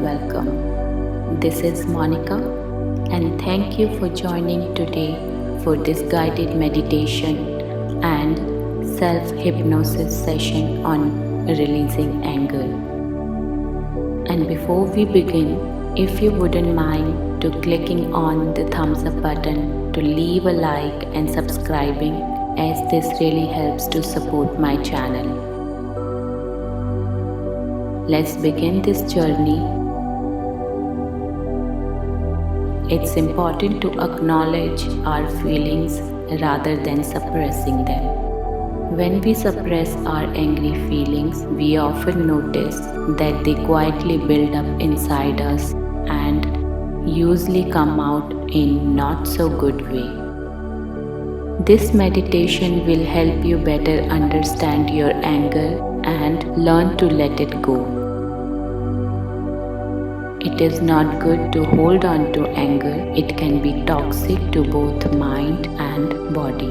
welcome. This is Monica, and thank you for joining today for this guided meditation and self hypnosis session on releasing anger. And before we begin, if you wouldn't mind to clicking on the thumbs up button to leave a like and subscribing, as this really helps to support my channel. Let's begin this journey. It's important to acknowledge our feelings rather than suppressing them. When we suppress our angry feelings, we often notice that they quietly build up inside us and usually come out in not so good way. This meditation will help you better understand your anger and learn to let it go. It is not good to hold on to anger. It can be toxic to both mind and body.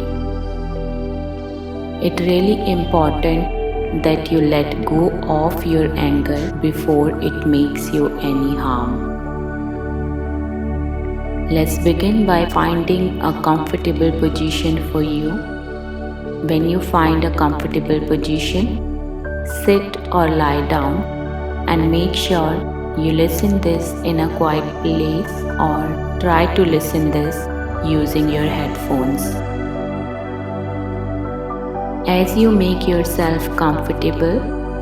It's really important that you let go of your anger before it makes you any harm. Let's begin by finding a comfortable position for you. When you find a comfortable position, sit or lie down and make sure you listen this in a quiet place or try to listen this using your headphones. As you make yourself comfortable,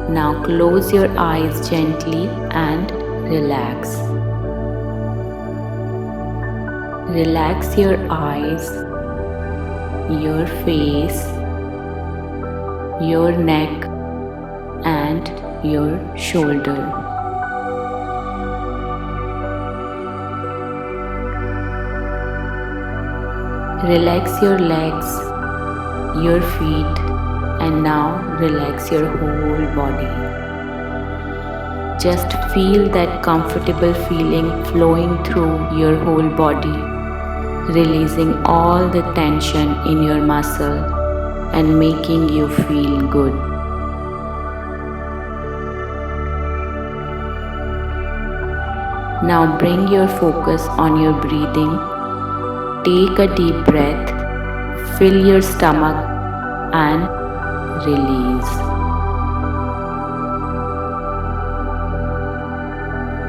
now close your eyes gently and relax. Relax your eyes, your face, your neck and your shoulder. Relax your legs, your feet, and now relax your whole body. Just feel that comfortable feeling flowing through your whole body, releasing all the tension in your muscle and making you feel good. Now bring your focus on your breathing. Take a deep breath, fill your stomach and release.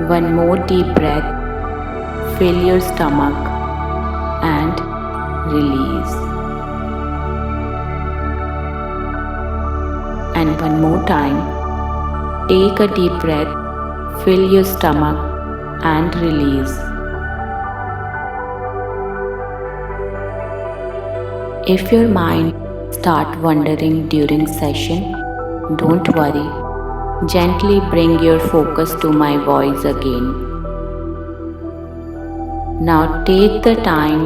One more deep breath, fill your stomach and release. And one more time, take a deep breath, fill your stomach and release. If your mind starts wandering during session, don't worry. Gently bring your focus to my voice again. Now take the time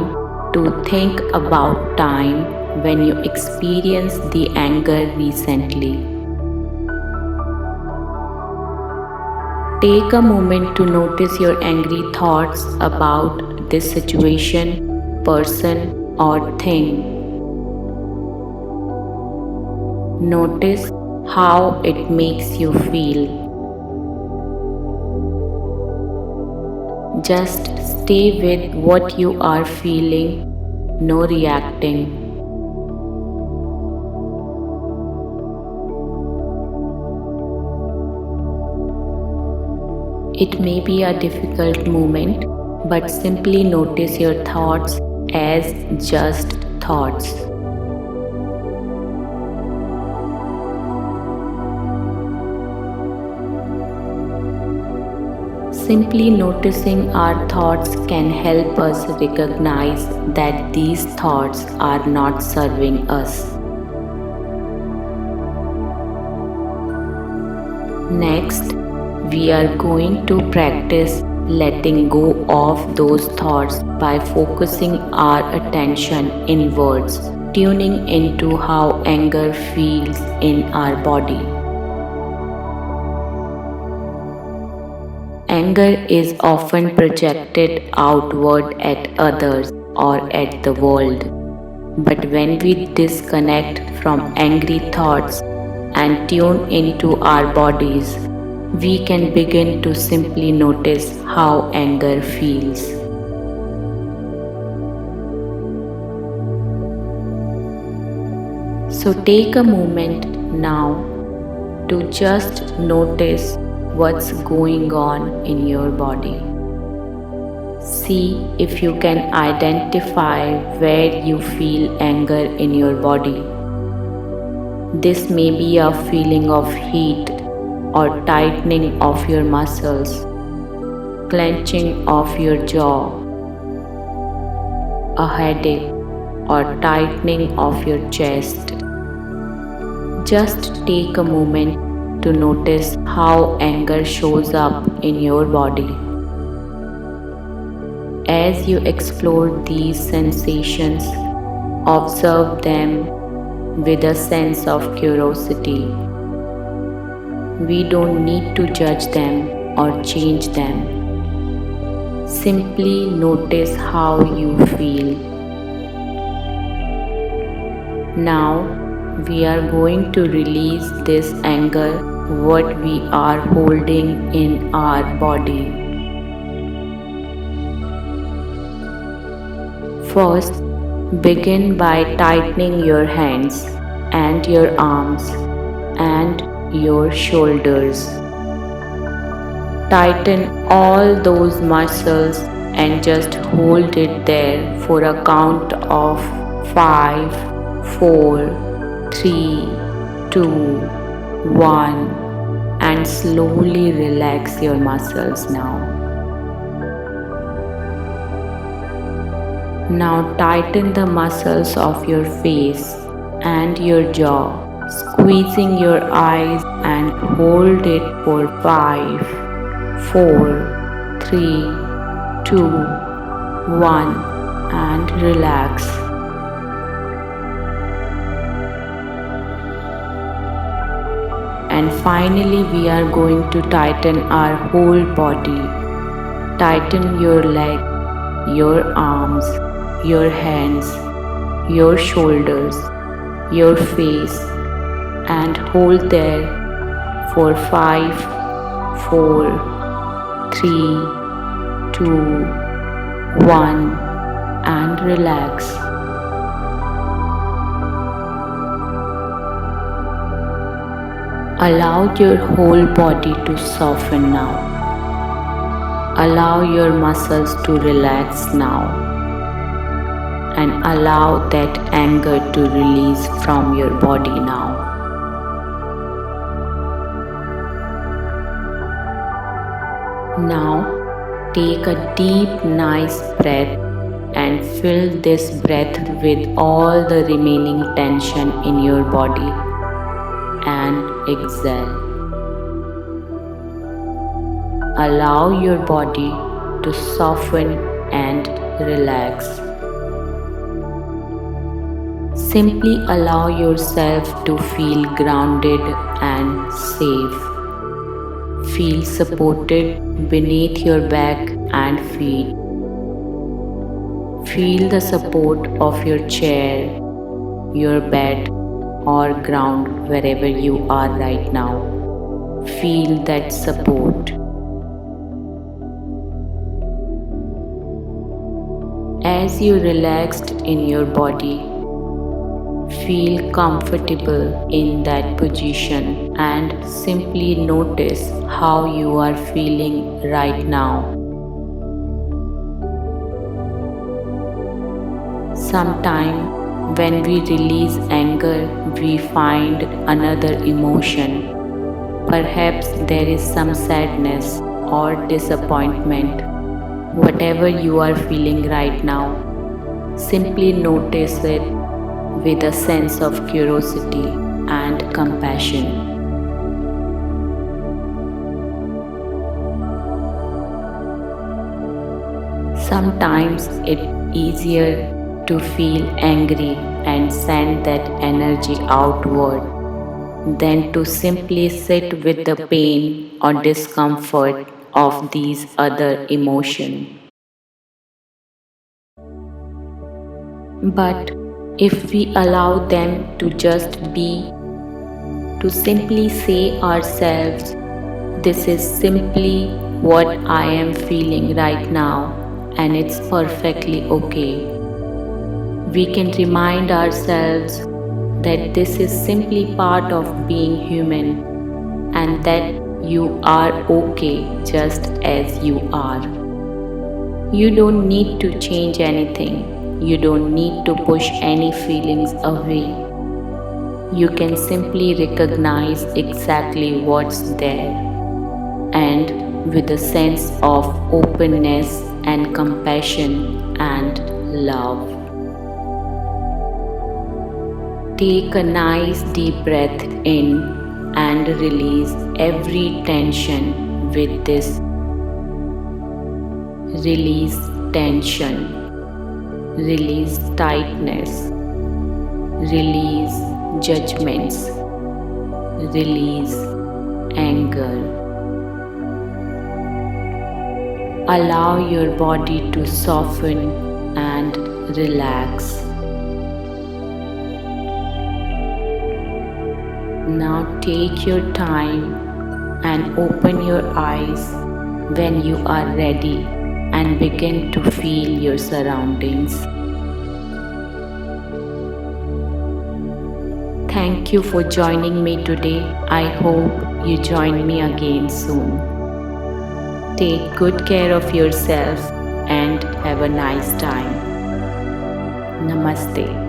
to think about time when you experienced the anger recently. Take a moment to notice your angry thoughts about this situation, person, or thing. Notice how it makes you feel. Just stay with what you are feeling, no reacting. It may be a difficult moment, but simply notice your thoughts as just thoughts. Simply noticing our thoughts can help us recognize that these thoughts are not serving us. Next, we are going to practice letting go of those thoughts by focusing our attention inwards, tuning into how anger feels in our body. Anger is often projected outward at others or at the world. But when we disconnect from angry thoughts and tune into our bodies, we can begin to simply notice how anger feels. So take a moment now to just notice what's going on in your body. See if you can identify where you feel anger in your body. This may be a feeling of heat or tightening of your muscles, clenching of your jaw, a headache, or tightening of your chest. Just take a moment to notice how anger shows up in your body. As you explore these sensations, observe them with a sense of curiosity. We don't need to judge them or change them. Simply notice how you feel. Now, we are going to release this anger, what we are holding in our body. First, begin by tightening your hands and your arms and your shoulders. Tighten all those muscles and just hold it there for a count of 5, 4, 3, 2, 1 and slowly relax your muscles now. Now tighten the muscles of your face and your jaw, squeezing your eyes and hold it for 5, 4, 3, 2, 1 and relax. And finally we are going to tighten our whole body. Tighten your leg, your arms, your hands, your shoulders, your face and hold there for 5, 4, 3, 2, 1 and relax. Allow your whole body to soften now. Allow your muscles to relax now. And allow that anger to release from your body now. Now, take a deep, nice breath and fill this breath with all the remaining tension in your body and exhale. Allow your body to soften and relax. Simply allow yourself to feel grounded and safe. Feel supported beneath your back and feet. Feel the support of your chair, your bed, or ground wherever you are right now. Feel that support. As you relaxed in your body, feel comfortable in that position and simply notice how you are feeling right now. Sometimes when we release anger, we find another emotion. Perhaps there is some sadness or disappointment. Whatever you are feeling right now, simply notice it with a sense of curiosity and compassion. Sometimes it's easier to feel angry and send that energy outward than to simply sit with the pain or discomfort of these other emotions. But if we allow them to just be, to simply say ourselves, This is simply what I am feeling right now, and it's perfectly okay. We can remind ourselves that this is simply part of being human and that you are okay just as you are. You don't need to change anything. You don't need to push any feelings away. You can simply recognize exactly what's there, and with a sense of openness and compassion and love. Take a nice deep breath in and release every tension with this. Release tension, release tightness, release judgments, release anger. Allow your body to soften and relax. Now take your time and open your eyes when you are ready and begin to feel your surroundings. Thank you for joining me today. I hope you join me again soon. Take good care of yourself and have a nice time. Namaste.